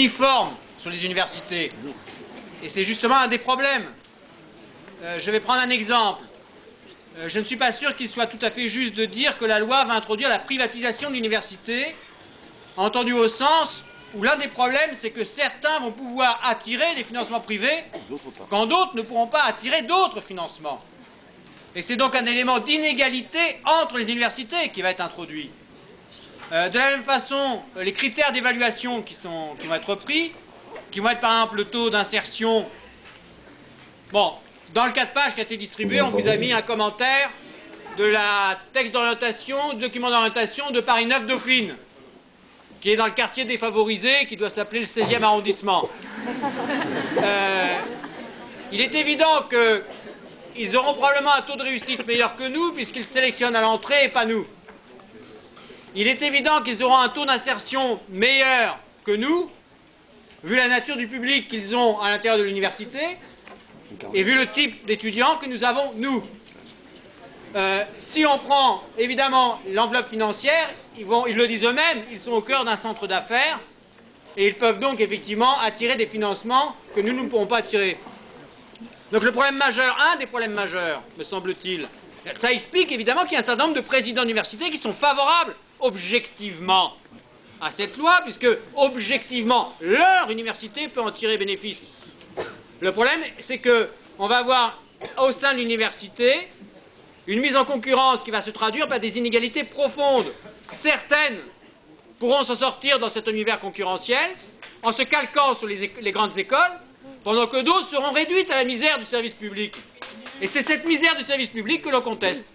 uniforme sur les universités. Et c'est justement un des problèmes. Je vais prendre un exemple. Je ne suis pas sûr qu'il soit tout à fait juste de dire que la loi va introduire la privatisation de l'université, entendu au sens où l'un des problèmes, c'est que certains vont pouvoir attirer des financements privés quand d'autres ne pourront pas attirer d'autres financements. Et c'est donc un élément d'inégalité entre les universités qui va être introduit. De la même façon, les critères d'évaluation qui vont être pris, qui vont être par exemple le taux d'insertion. Bon, dans le 4 pages qui a été distribué, on vous a mis un commentaire de la texte d'orientation, document d'orientation de Paris 9 Dauphine, qui est dans le quartier défavorisé, qui doit s'appeler le 16e arrondissement. Il est évident qu'ils auront probablement un taux de réussite meilleur que nous, puisqu'ils sélectionnent à l'entrée et pas nous. Il est évident qu'ils auront un taux d'insertion meilleur que nous, vu la nature du public qu'ils ont à l'intérieur de l'université, et vu le type d'étudiants que nous avons, nous. Si on prend, évidemment, l'enveloppe financière, ils le disent eux-mêmes, ils sont au cœur d'un centre d'affaires, et ils peuvent donc, effectivement, attirer des financements que nous ne pourrons pas attirer. Donc le problème majeur, un des problèmes majeurs, me semble-t-il, ça explique évidemment qu'il y a un certain nombre de présidents d'université qui sont favorables, objectivement, à cette loi, puisque, objectivement, leur université peut en tirer bénéfice. Le problème, c'est qu'on va avoir, au sein de l'université, une mise en concurrence qui va se traduire par des inégalités profondes. Certaines pourront s'en sortir dans cet univers concurrentiel en se calquant sur les grandes écoles, pendant que d'autres seront réduites à la misère du service public. Et c'est cette misère du service public que l'on conteste.